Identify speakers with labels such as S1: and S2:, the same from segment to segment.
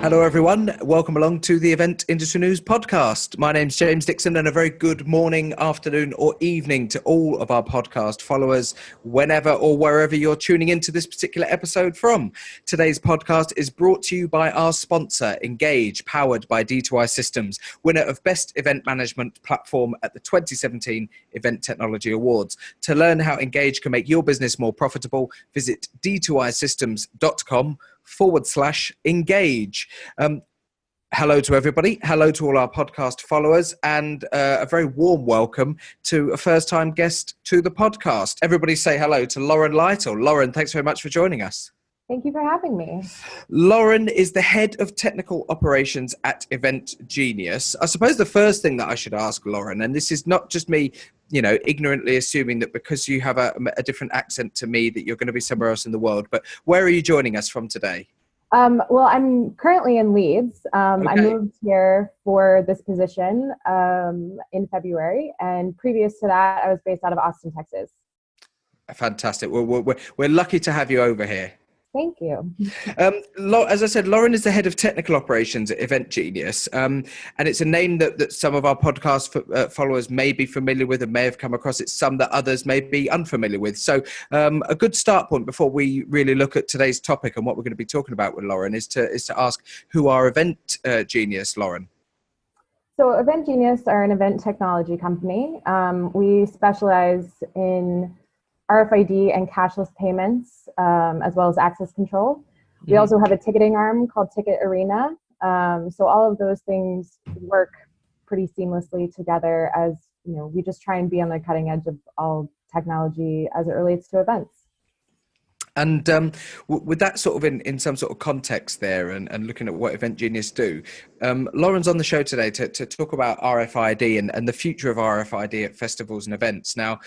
S1: Hello, everyone. Welcome along to the Event Industry News podcast. My name's James Dickson, and a very good morning, afternoon, or evening to all of our podcast followers, whenever or wherever you're tuning into this particular episode from. Today's podcast is brought to you by our sponsor, Engage, powered by D2I Systems, winner of Best Event Management Platform at the 2017 Event Technology Awards. To learn how Engage can make your business more profitable, visit d2isystems.com/engage. Hello to everybody. Hello to all our podcast followers, and a very warm welcome to a first-time guest to the podcast. Everybody say hello to Lauren Lytle. Lauren, thanks very much for joining us.
S2: Thank you for having me.
S1: Lauren is the head of technical operations at Event Genius. I suppose the first thing that I should ask Lauren, and this is not just me, ignorantly assuming that because you have a different accent to me that you're going to be somewhere else in the world, but where are you joining us from today?
S2: Well, I'm currently in Leeds.
S1: Okay.
S2: I moved here for this position in February, and previous to that, I was based out of Austin, Texas.
S1: Fantastic. We're lucky to have you over here.
S2: Thank you.
S1: As I said, Lauren is the head of technical operations at Event Genius, and it's a name that some of our podcast followers may be familiar with and may have come across. It's some that others may be unfamiliar with. So a good start point before we really look at today's topic and what we're going to be talking about with Lauren is to ask, who are Event Genius, Lauren?
S2: So Event Genius are an event technology company. We specialize in RFID and cashless payments, as well as access control. We also have a ticketing arm called Ticket Arena. So all of those things work pretty seamlessly together, as we just try and be on the cutting edge of all technology as it relates to events.
S1: And with that sort of in some sort of context there and looking at what Event Genius do, Lauren's on the show today to talk about RFID and the future of RFID at festivals and events. Now,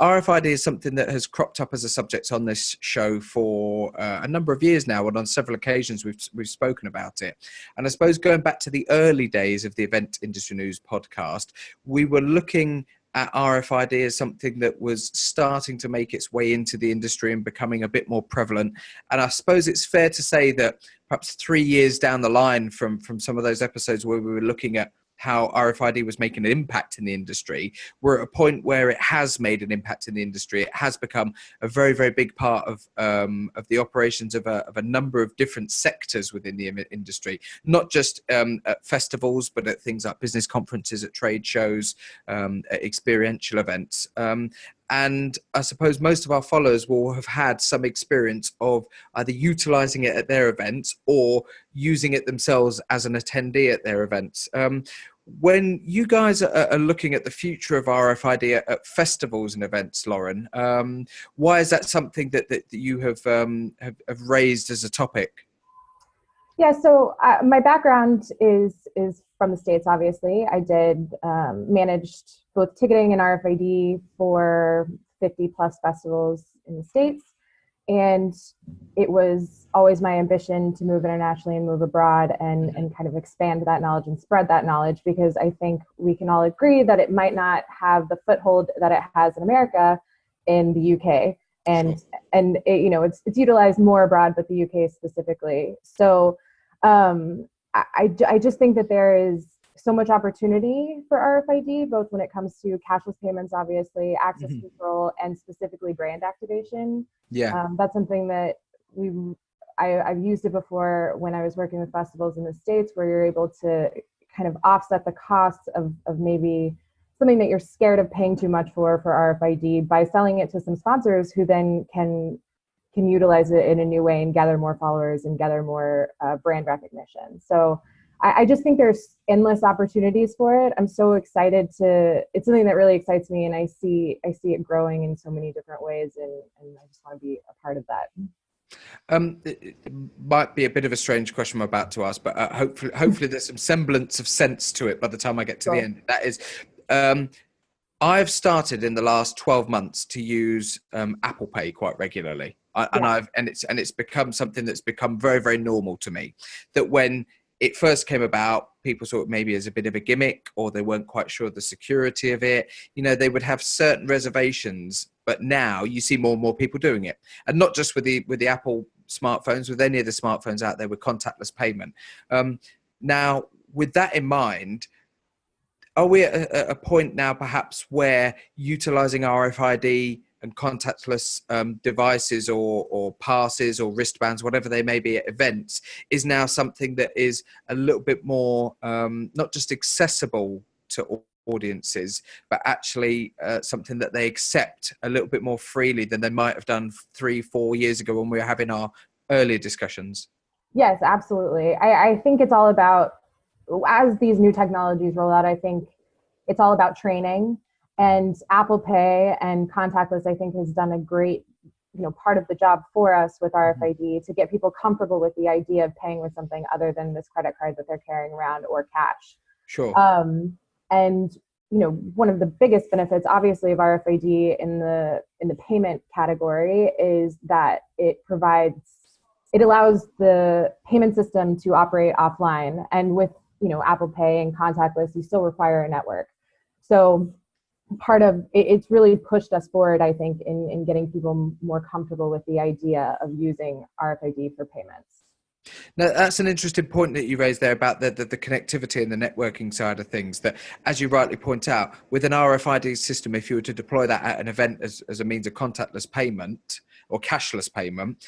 S1: RFID is something that has cropped up as a subject on this show for a number of years now, and on several occasions we've spoken about it. And I suppose going back to the early days of the Event Industry News podcast, we were looking at RFID as something that was starting to make its way into the industry and becoming a bit more prevalent. And I suppose it's fair to say that perhaps 3 years down the line from some of those episodes where we were looking at how RFID was making an impact in the industry, we're at a point where it has made an impact in the industry. It has become a very, very big part of the operations of a number of different sectors within the industry, not just at festivals, but at things like business conferences, at trade shows, at experiential events. And I suppose most of our followers will have had some experience of either utilizing it at their events or using it themselves as an attendee at their events. When you guys are looking at the future of RFID at festivals and events, Lauren, why is that something that you have raised as a topic?
S2: Yeah, so my background is from the States, obviously. I did managed both ticketing and RFID for 50 plus festivals in the States. And it was always my ambition to move internationally and move abroad and kind of expand that knowledge and spread that knowledge, because I think we can all agree that it might not have the foothold that it has in America in the UK. And it, it's utilized more abroad, but the UK specifically. So I just think that there is so much opportunity for RFID, both when it comes to cashless payments, obviously, access control, and specifically brand activation.
S1: Yeah,
S2: that's something that I've used it before when I was working with festivals in the States, where you're able to kind of offset the costs of maybe something that you're scared of paying too much for RFID by selling it to some sponsors who then can utilize it in a new way and gather more followers and gather more brand recognition. So I just think there's endless opportunities for it. I'm so excited it's something that really excites me, and I see it growing in so many different ways, and I just want to be a part of that.
S1: It might be a bit of a strange question I'm about to ask, but hopefully there's some semblance of sense to it by the time I get to the end. That is, I've started in the last 12 months to use Apple Pay quite regularly. And it's become something that's become very, very normal to me. That when it first came about, people saw it maybe as a bit of a gimmick, or they weren't quite sure of the security of it. They would have certain reservations, but now you see more and more people doing it, and not just with the Apple smartphones, with any of the smartphones out there with contactless payment. Now, with that in mind, are we at a point now perhaps where utilizing RFID and contactless devices or passes or wristbands, whatever they may be at events, is now something that is a little bit more not just accessible to audiences, but actually something that they accept a little bit more freely than they might have done 3-4 years ago when we were having our earlier discussions?
S2: Yes, absolutely. I think it's all about, as these new technologies roll out, I think it's all about training, and Apple Pay and contactless, I think, has done a great, part of the job for us with RFID to get people comfortable with the idea of paying with something other than this credit card that they're carrying around or cash.
S1: Sure.
S2: And one of the biggest benefits, obviously, of RFID in the payment category is that it allows the payment system to operate offline. And with Apple Pay and contactless, you still require a network. So part of it's really pushed us forward, I think, in getting people more comfortable with the idea of using RFID for payments.
S1: Now, that's an interesting point that you raised there about the connectivity and the networking side of things, that, as you rightly point out, with an RFID system, if you were to deploy that at an event as a means of contactless payment or cashless payment,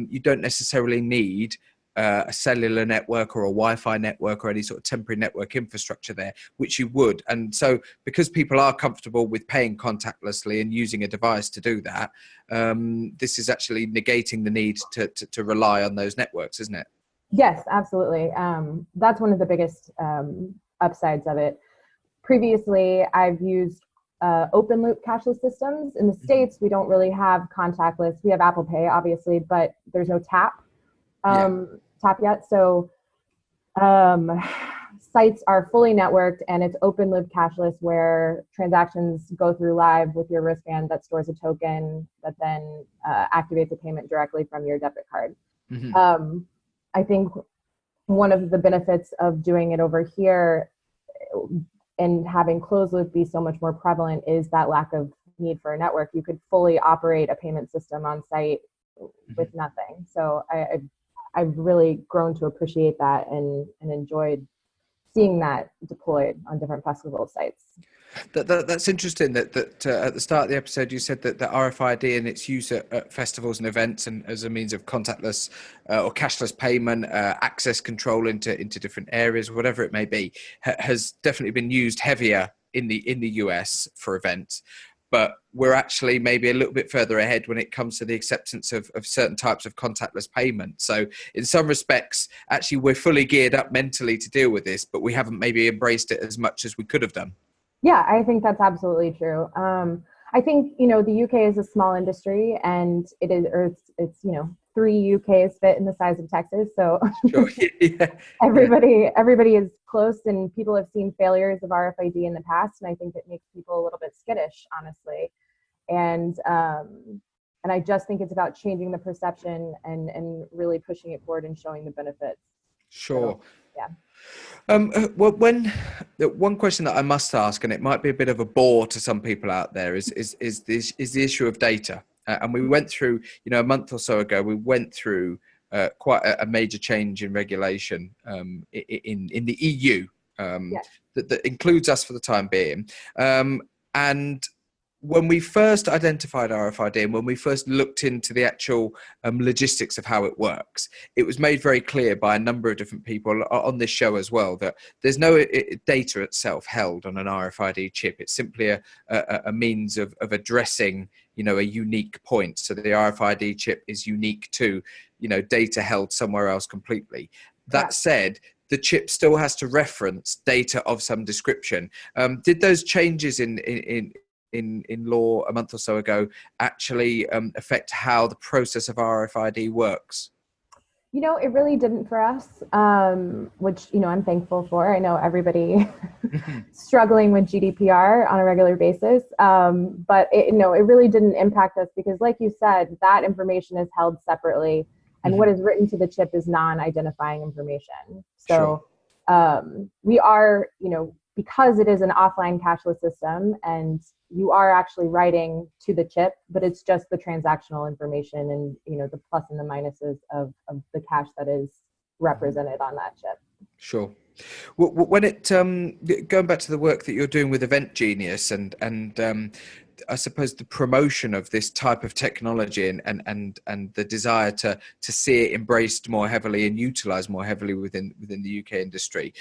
S1: you don't necessarily need a cellular network or a Wi-Fi network or any sort of temporary network infrastructure there, which you would. And so because people are comfortable with paying contactlessly and using a device to do that, this is actually negating the need to rely on those networks, isn't it?
S2: Yes, absolutely. That's one of the biggest upsides of it. Previously, I've used open loop cashless systems. In the States, we don't really have contactless. We have Apple Pay, obviously, but there's no tap yet. So sites are fully networked, and it's open loop cashless, where transactions go through live with your wristband that stores a token that then activates a payment directly from your debit card. I think one of the benefits of doing it over here and having closed loop be so much more prevalent is that lack of need for a network. You could fully operate a payment system on site with nothing. So I've really grown to appreciate that and enjoyed seeing that deployed on different festival sites.
S1: That's interesting that at the start of the episode you said that the RFID and its use at festivals and events and as a means of contactless or cashless payment, access control into different areas, whatever it may be, has definitely been used heavier in the US for events. But we're actually maybe a little bit further ahead when it comes to the acceptance of certain types of contactless payment. So in some respects, actually, we're fully geared up mentally to deal with this, but we haven't maybe embraced it as much as we could have done.
S2: Yeah, I think that's absolutely true. I think, the UK is a small industry, and it's 3 UKs fit in the size of Texas. So
S1: Sure. Yeah.
S2: everybody is close, and people have seen failures of RFID in the past. And I think it makes people a little bit skittish, honestly. And I just think it's about changing the perception and really pushing it forward and showing the benefits.
S1: Sure.
S2: So, yeah.
S1: Well, one question that I must ask, and it might be a bit of a bore to some people out there, is the issue of data. And we went through, a month or so ago, we went through quite a major change in regulation in the EU that includes us for the time being. And when we first identified RFID and when we first looked into the actual logistics of how it works, it was made very clear by a number of different people on this show as well that there's no data itself held on an RFID chip. It's simply a means of addressing, a unique point. So the RFID chip is unique to, data held somewhere else completely. That said, the chip still has to reference data of some description. Did those changes in law a month or so ago actually affect how the process of RFID works?
S2: It really didn't for us, which, I'm thankful for. I know everybody struggling with GDPR on a regular basis, but it really didn't impact us because, like you said, that information is held separately, and what is written to the chip is non-identifying information. So we are, because it is an offline cashless system and you are actually writing to the chip, but it's just the transactional information and, you know, the plus and the minuses of the cash that is represented on that chip.
S1: Sure. When it going back to the work that you're doing with Event Genius and I suppose the promotion of this type of technology and the desire to see it embraced more heavily and utilized more heavily within the UK industry,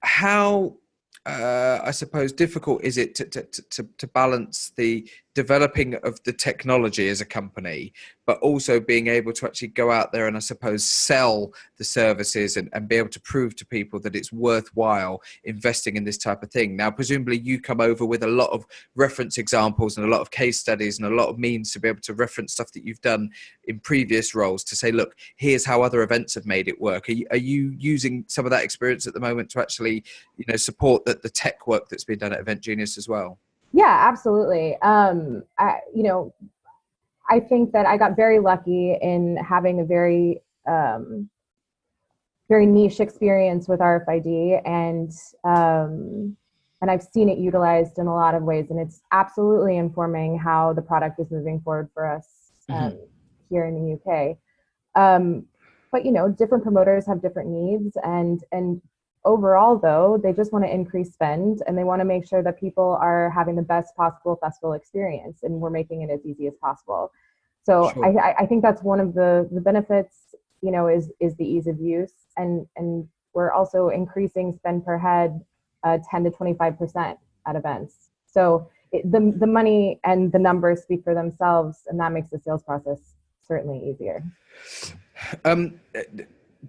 S1: how I suppose difficult is it to balance the developing of the technology as a company, but also being able to actually go out there and I suppose sell the services and be able to prove to people that it's worthwhile investing in this type of thing. Now, presumably you come over with a lot of reference examples and a lot of case studies and a lot of means to be able to reference stuff that you've done in previous roles to say, look, here's how other events have made it work. Are you using some of that experience at the moment to actually, you know, support the tech work that's been done at Event Genius as well?
S2: Yeah, absolutely. I think that I got very lucky in having a very niche experience with RFID, and I've seen it utilized in a lot of ways, and it's absolutely informing how the product is moving forward for us here in the UK. But you know, different promoters have different needs, and overall, though, they just want to increase spend and they want to make sure that people are having the best possible festival experience, and we're making it as easy as possible. So sure. I think that's one of the benefits, you know, is the ease of use, and we're also increasing spend per head 10 to 25% at events. So the money and the numbers speak for themselves, and that makes the sales process certainly easier.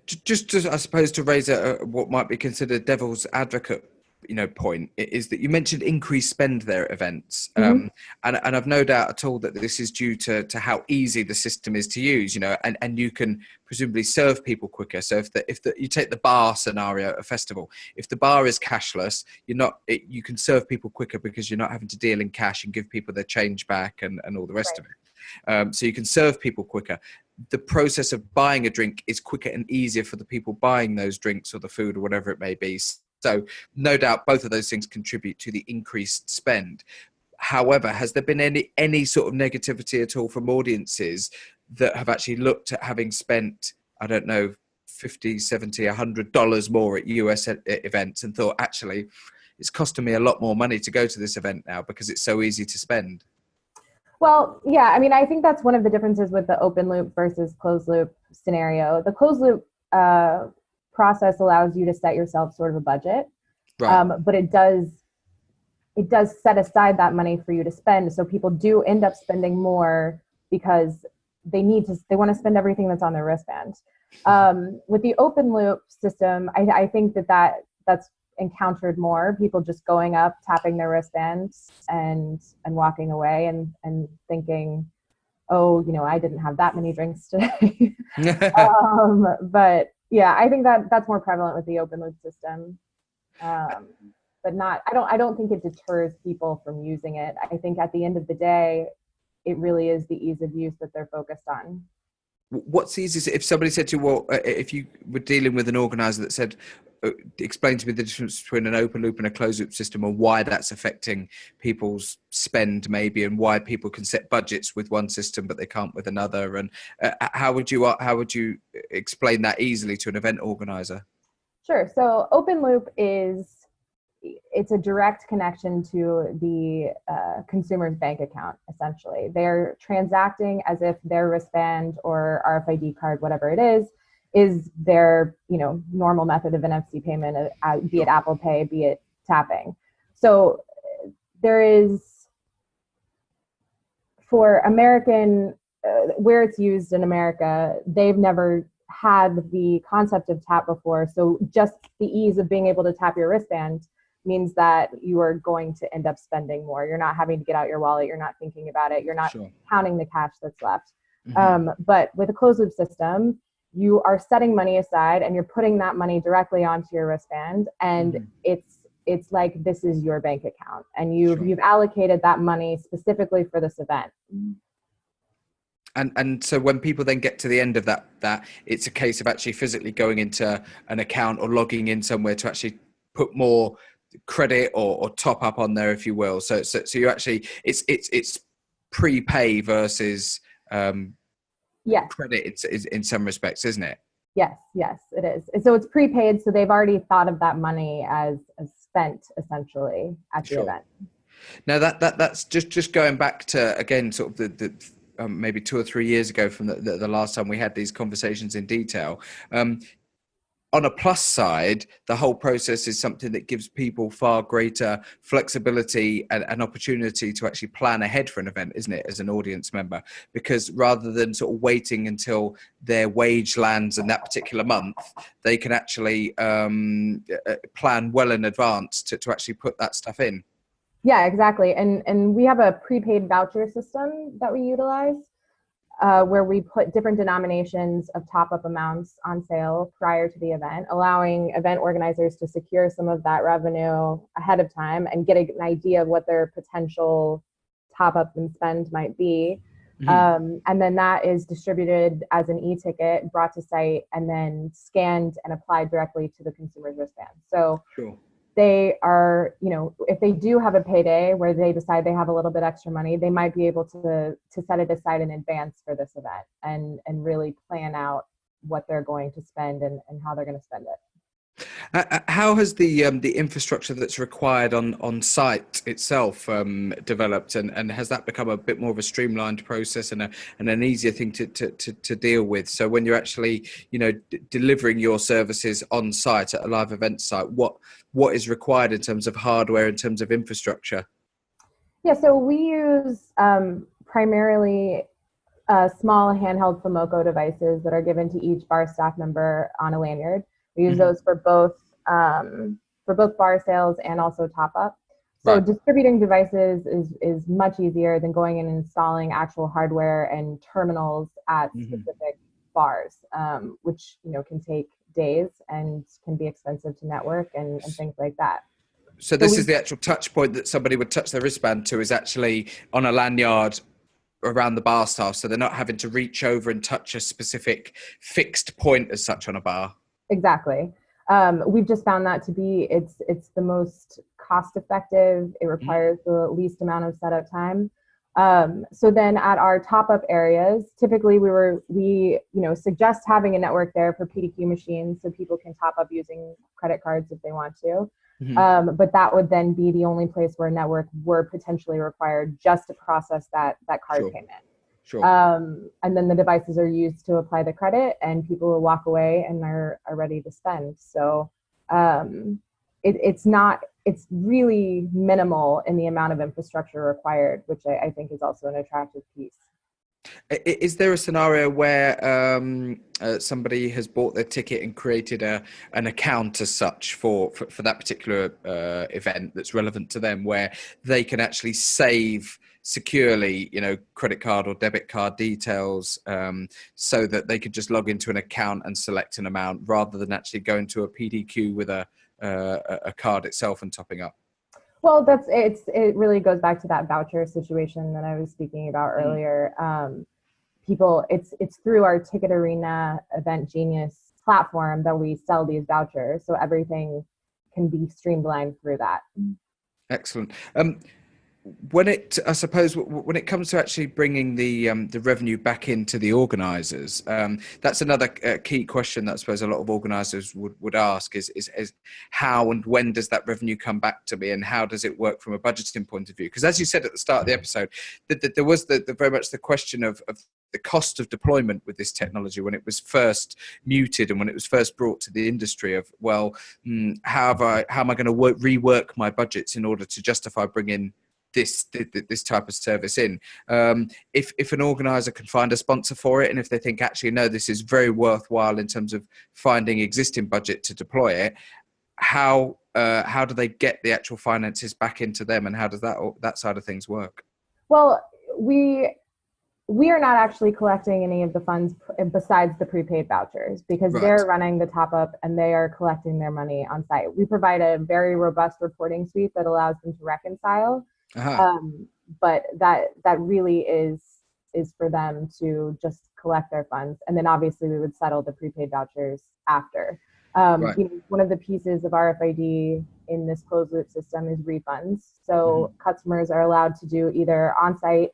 S1: Just to, I suppose, to raise what might be considered devil's advocate, you know, point is that you mentioned increased spend there at events, and I've no doubt at all that this is due to how easy the system is to use, you know, and you can presumably serve people quicker. So if you take the bar scenario at a festival, if the bar is cashless, you can serve people quicker because you're not having to deal in cash and give people their change back and all the rest of it. So you can serve people quicker. The process of buying a drink is quicker and easier for the people buying those drinks or the food or whatever it may be. So no doubt both of those things contribute to the increased spend. However, has there been any sort of negativity at all from audiences that have actually looked at having spent, I don't know, $50, $70, $100 more at US events and thought, actually, it's costing me a lot more money to go to this event now because it's so easy to spend?
S2: Well, yeah, I mean, I think that's one of the differences with the open loop versus closed loop scenario. The closed loop process allows you to set yourself sort of a budget, right. But it does set aside that money for you to spend. So people do end up spending more because they want to spend everything that's on their wristband. With the open loop system, I think that's encountered more people just going up, tapping their wristbands and walking away and thinking, oh, you know, I didn't have that many drinks today. But yeah, I think that's more prevalent with the open loop system. But I don't think it deters people from using it. I think at the end of the day, it really is the ease of use that they're focused on.
S1: What's easy? If somebody said to you, well, if you were dealing with an organizer that said, explain to me the difference between an open loop and a closed loop system and why that's affecting people's spend maybe, and why people can set budgets with one system but they can't with another, and how would you explain that easily to an event organizer?
S2: Sure. So open loop it's a direct connection to the consumer's bank account. Essentially, they're transacting as if their wristband or RFID card, whatever it is their, you know, normal method of NFC payment, be it Apple Pay, be it tapping. So there is, for American, where it's used in America, they've never had the concept of tap before. So just the ease of being able to tap your wristband means that you are going to end up spending more. You're not having to get out your wallet. You're not thinking about it. You're not counting the cash that's left. But with a closed loop system, you are setting money aside and you're putting that money directly onto your wristband, and it's like this is your bank account, and you've allocated that money specifically for this event.
S1: And so when people then get to the end of that it's a case of actually physically going into an account or logging in somewhere to actually put more credit or top up on there, if you will. So you actually, it's prepay versus
S2: Yes.
S1: credit in some respects, isn't it?
S2: Yes, yes, it is. So it's prepaid, so they've already thought of that money as spent essentially at the
S1: Sure.
S2: event.
S1: Now that's just going back to, again, sort of the maybe 2 or 3 years ago from the last time we had these conversations in detail. On a plus side, the whole process is something that gives people far greater flexibility and opportunity to actually plan ahead for an event, isn't it, as an audience member? Because rather than sort of waiting until their wage lands in that particular month, they can actually plan well in advance to actually put that stuff in.
S2: Yeah, exactly. And we have a prepaid voucher system that we utilize, where we put different denominations of top-up amounts on sale prior to the event, allowing event organizers to secure some of that revenue ahead of time and get an idea of what their potential top-up and spend might be. And then that is distributed as an e-ticket, brought to site, and then scanned and applied directly to the consumer's wristband. So
S1: Sure.
S2: they are, if they do have a payday where they decide they have a little bit extra money, they might be able to set it aside in advance for this event and really plan out what they're going to spend and how they're going to spend it.
S1: How has the infrastructure that's required on site itself developed, and has that become a bit more of a streamlined process and an easier thing to deal with? So when you're actually delivering your services on site at a live event site, what is required in terms of hardware, in terms of infrastructure?
S2: Yeah, so we use primarily small handheld Fomoco devices that are given to each bar staff member on a lanyard. We use those for both bar sales and also top up. So
S1: Right.
S2: distributing devices is much easier than going and installing actual hardware and terminals at specific bars, which can take days and can be expensive to network and things like that.
S1: So this is the actual touch point that somebody would touch their wristband to, is actually on a lanyard around the bar staff, so they're not having to reach over and touch a specific fixed point as such on a bar.
S2: Exactly. We've just found that to be, it's the most cost effective. It requires the least amount of setup time. So then at our top up areas, typically we suggest having a network there for PDQ machines so people can top up using credit cards if they want to. But that would then be the only place where a network were potentially required just to process that card payment.
S1: Sure.
S2: And then the devices are used to apply the credit, and people will walk away and are ready to spend. So it's really minimal in the amount of infrastructure required, which I think is also an attractive piece.
S1: Is there a scenario where somebody has bought their ticket and created an account as such for that particular event that's relevant to them, where they can actually save securely, credit card or debit card details, so that they could just log into an account and select an amount rather than actually going to a PDQ with a card itself and topping up?
S2: Well, it really goes back to that voucher situation that I was speaking about earlier. It's through our Ticket Arena Event Genius platform that we sell these vouchers, so everything can be streamlined through that.
S1: Excellent. I suppose when it comes to actually bringing the revenue back into the organisers, that's another key question that I suppose a lot of organisers would ask is how and when does that revenue come back to me, and how does it work from a budgeting point of view? Because as you said at the start of the episode, that there was very much the question of the cost of deployment with this technology when it was first muted and when it was first brought to the industry of, how am I going to rework my budgets in order to justify bringing this type of service in? If an organizer can find a sponsor for it, and if they think actually no, this is very worthwhile in terms of finding existing budget to deploy it, how do they get the actual finances back into them, and how does that side of things work?
S2: Well, we are not actually collecting any of the funds besides the prepaid vouchers, because they're running the top up and they are collecting their money on site. We provide a very robust reporting suite that allows them to reconcile. But that really is for them to just collect their funds, and then obviously we would settle the prepaid vouchers after.
S1: Right.
S2: One of the pieces of RFID in this closed loop system is refunds. So customers are allowed to do either on-site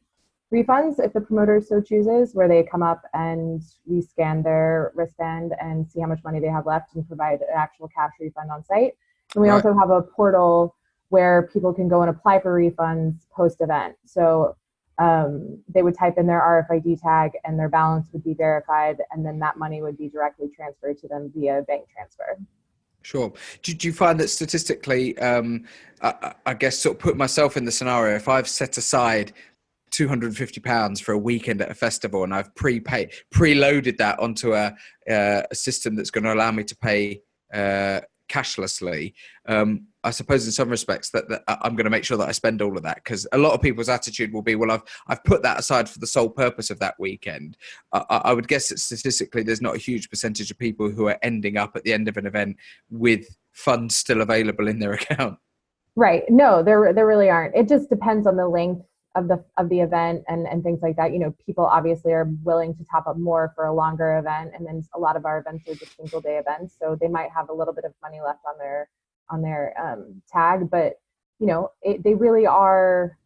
S2: refunds if the promoter so chooses, where they come up and we scan their wristband and see how much money they have left and provide an actual cash refund on site. And we also have a portal where people can go and apply for refunds post-event. So they would type in their RFID tag and their balance would be verified, and then that money would be directly transferred to them via bank transfer.
S1: Sure. Do you find that statistically, I guess sort of put myself in the scenario, if I've set aside £250 for a weekend at a festival and I've preloaded that onto a system that's going to allow me to pay cashlessly, I suppose in some respects that I'm going to make sure that I spend all of that, because a lot of people's attitude will be, well, I've put that aside for the sole purpose of that weekend. I would guess that statistically there's not a huge percentage of people who are ending up at the end of an event with funds still available in their account.
S2: Right. No, there really aren't. It just depends on the length of the event and things like that. People obviously are willing to top up more for a longer event, and then a lot of our events are just single day events, so they might have a little bit of money left on their tag, but they really are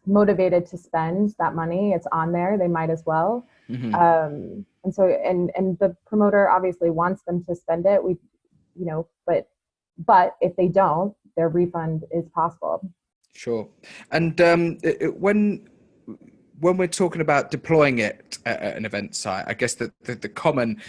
S2: motivated to spend that money. It's on there, they might as well. And the promoter obviously wants them to spend it. But if they don't, their refund is possible.
S1: Sure. And when we're talking about deploying it at an event site, I guess that the common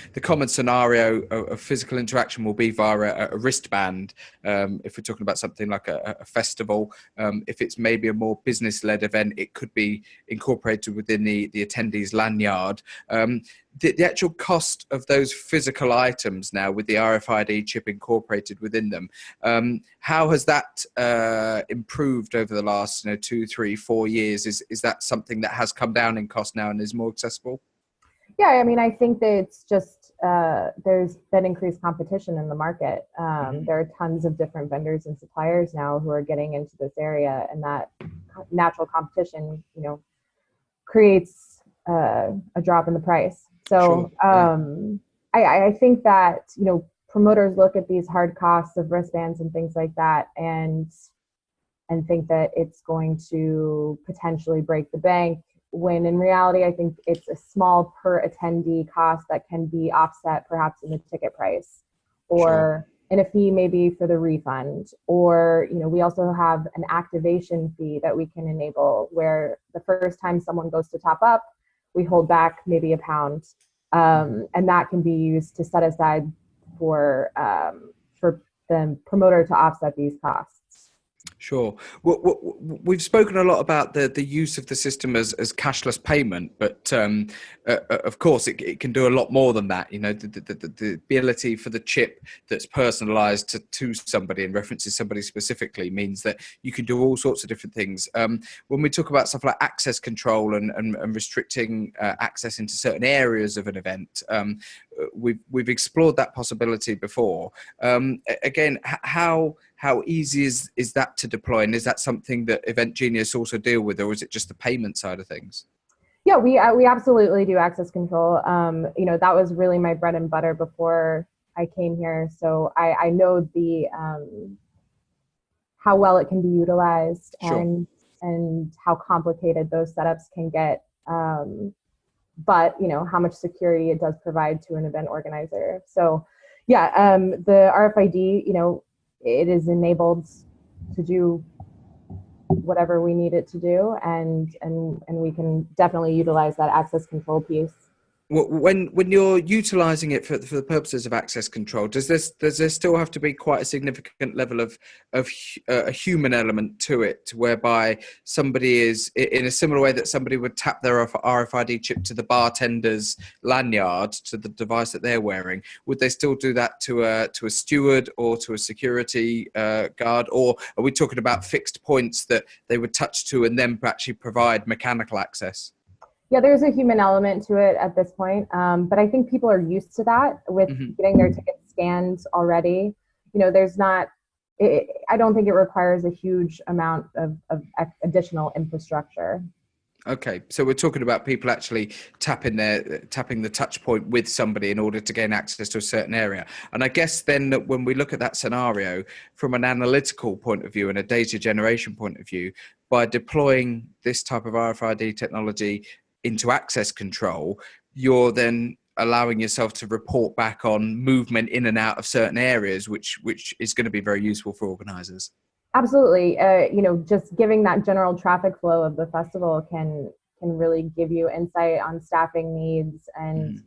S1: scenario of physical interaction will be via a wristband. If we're talking about something like a festival, if it's maybe a more business-led event, it could be incorporated within the attendee's lanyard. The actual cost of those physical items now with the RFID chip incorporated within them, how has that improved over the last 2, 3, 4 years? Is that something that has come down in cost now and is more accessible?
S2: Yeah, I mean, I think that it's just there's been increased competition in the market. There are tons of different vendors and suppliers now who are getting into this area, and that natural competition, creates a drop in the price. So sure. I think that promoters look at these hard costs of wristbands and things like that, and think that it's going to potentially break the bank, when in reality I think it's a small per attendee cost that can be offset perhaps in the ticket price, or in a fee maybe for the refund, or we also have an activation fee that we can enable, where the first time someone goes to top up, we hold back maybe £1, and that can be used to set aside for the promoter to offset these costs.
S1: Sure. We've spoken a lot about the use of the system as cashless payment, but of course it can do a lot more than that. The ability for the chip that's personalized to somebody and references somebody specifically means that you can do all sorts of different things. When we talk about stuff like access control and restricting access into certain areas of an event, we've explored that possibility before. Again, how easy is that to deploy, and is that something that Event Genius also deal with, or is it just the payment side of things?
S2: Yeah, we absolutely do access control. That was really my bread and butter before I came here, so I know how well it can be utilized. Sure. and how complicated those setups can get. But how much security it does provide to an event organizer. So yeah, the RFID, it is enabled to do whatever we need it to do, and we can definitely utilize that access control piece.
S1: When you're utilizing it for the purposes of access control, does there still have to be quite a significant level of a human element to it, whereby somebody is in a similar way that somebody would tap their RFID chip to the bartender's lanyard, to the device that they're wearing? Would they still do that to a steward or to a security guard, or are we talking about fixed points that they would touch to and then actually provide mechanical access?
S2: Yeah, there's a human element to it at this point, but I think people are used to that with getting their tickets scanned already. There's not, I don't think it requires a huge amount of additional infrastructure.
S1: Okay, so we're talking about people actually tapping the touch point with somebody in order to gain access to a certain area. And I guess then that when we look at that scenario from an analytical point of view and a data generation point of view, by deploying this type of RFID technology into access control, you're then allowing yourself to report back on movement in and out of certain areas, which is going to be very useful for organisers.
S2: Absolutely. Just giving that general traffic flow of the festival can really give you insight on staffing needs and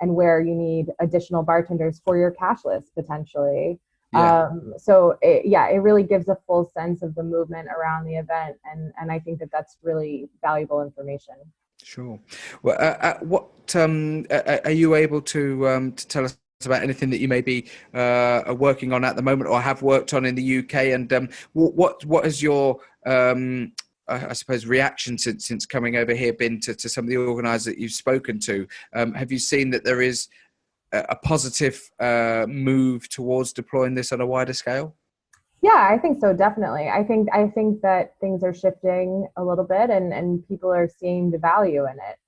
S2: where you need additional bartenders for your cash list potentially.
S1: Yeah.
S2: It really gives a full sense of the movement around the event, and I think that that's really valuable information.
S1: Sure. Well, what are you able to tell us about anything that you may be working on at the moment or have worked on in the UK? And what is your I suppose reaction since coming over here been to some of the organisers that you've spoken to? Have you seen that there is a positive move towards deploying this on a wider scale?
S2: Yeah, I think so, definitely. I think that things are shifting a little bit, and people are seeing the value in it.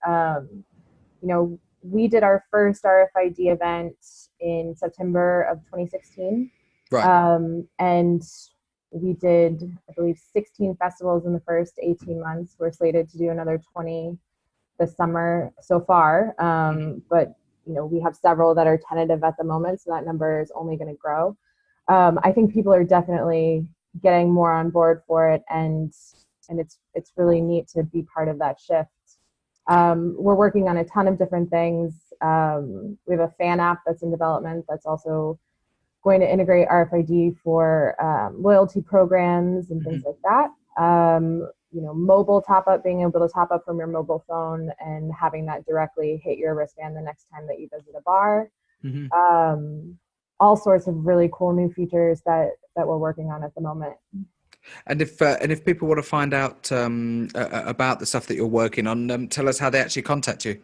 S2: We did our first RFID event in September of 2016.
S1: Right.
S2: And we did, I believe, 16 festivals in the first 18 months. We're slated to do another 20 this summer so far. But we have several that are tentative at the moment, so that number is only going to grow. I think people are definitely getting more on board for it, and it's really neat to be part of that shift. We're working on a ton of different things. We have a fan app that's in development that's also going to integrate RFID for loyalty programs and things like that. Mobile top up, being able to top up from your mobile phone and having that directly hit your wristband the next time that you visit a bar. All sorts of really cool new features that we're working on at the moment.
S1: And if people want to find out about the stuff that you're working on, tell us how they actually contact you.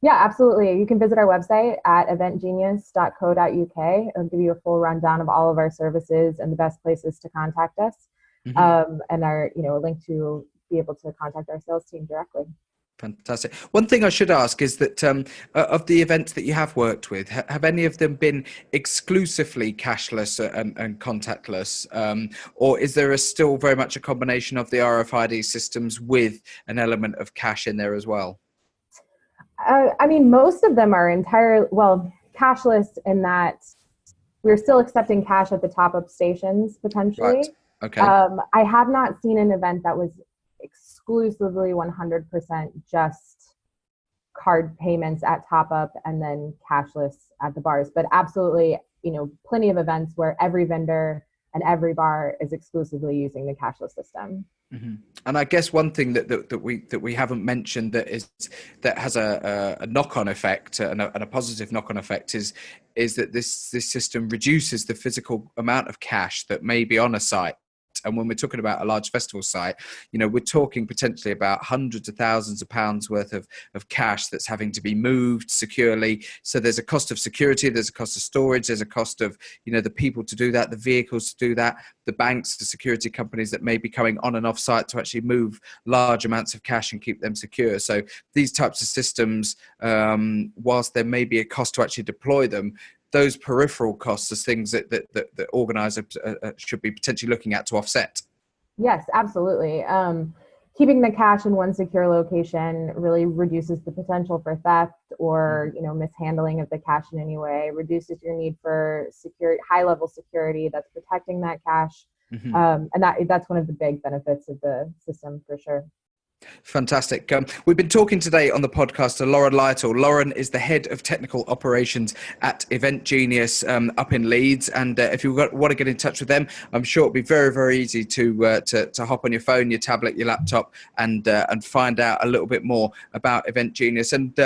S2: Yeah, absolutely. You can visit our website at eventgenius.co.uk. It'll give you a full rundown of all of our services and the best places to contact us, and our a link to be able to contact our sales team directly.
S1: Fantastic. One thing I should ask is that of the events that you have worked with, have any of them been exclusively cashless and contactless, or is there still very much a combination of the RFID systems with an element of cash in there as well?
S2: Most of them are cashless in that we're still accepting cash at the top-up stations potentially.
S1: Right. Okay.
S2: I have not seen an event that was exclusively 100% just card payments at top up and then cashless at the bars, but absolutely, plenty of events where every vendor and every bar is exclusively using the cashless system.
S1: And I guess one thing that we haven't mentioned that has a knock-on effect and a positive knock-on effect is that this system reduces the physical amount of cash that may be on a site. And when we're talking about a large festival site, we're talking potentially about hundreds of thousands of pounds worth of cash that's having to be moved securely. So there's a cost of security, there's a cost of storage, there's a cost of, the people to do that, the vehicles to do that, the banks, the security companies that may be coming on and off site to actually move large amounts of cash and keep them secure. So these types of systems, whilst there may be a cost to actually deploy them, those peripheral costs are things that organisers should be potentially looking at to offset.
S2: Yes, absolutely. Keeping the cash in one secure location really reduces the potential for theft or mishandling of the cash in any way, reduces your need for high-level security that's protecting that cash. And that's one of the big benefits of the system for sure.
S1: Fantastic. We've been talking today on the podcast to Lauren Lytle. Lauren is the head of technical operations at Event Genius up in Leeds. And if you want to get in touch with them, I'm sure it'll be very, very easy to hop on your phone, your tablet, your laptop, and find out a little bit more about Event Genius and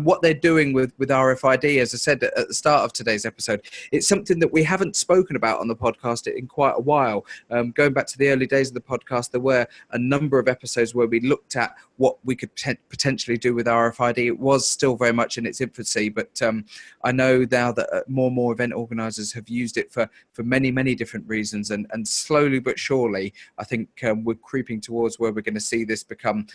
S1: what they're doing with RFID. As I said at the start of today's episode, it's something that we haven't spoken about on the podcast in quite a while. Going back to the early days of the podcast, there were a number of episodes where we looked at what we could potentially do with RFID. It was still very much in its infancy, but I know now that more and more event organisers have used it for many different reasons, and slowly but surely, I think we're creeping towards where we're going to see this become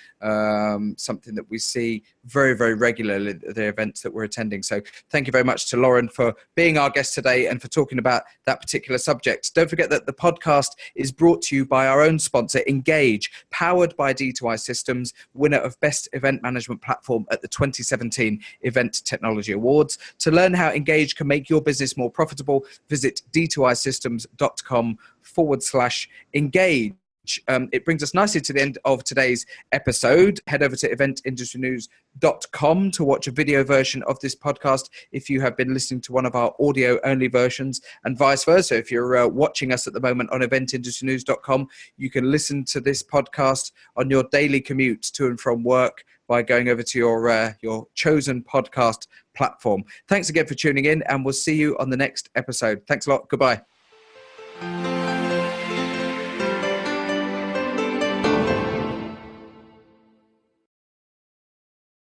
S1: something that we see very regularly at the events that we're attending. So thank you very much to Lauren for being our guest today and for talking about that particular subject. Don't forget that the podcast is brought to you by our own sponsor, Engage, powered by D2I Systems, winner of Best Event Management Platform at the 2017 Event Technology Awards. To learn how Engage can make your business more profitable, visit d2isystems.com/engage. It brings us nicely to the end of today's episode. Head over to eventindustrynews.com to watch a video version of this podcast if you have been listening to one of our audio only versions, and vice versa. If you're watching us at the moment on eventindustrynews.com, you can listen to this podcast on your daily commute to and from work by going over to your chosen podcast platform. Thanks again for tuning in, and we'll see you on the next episode. Thanks a lot. Goodbye.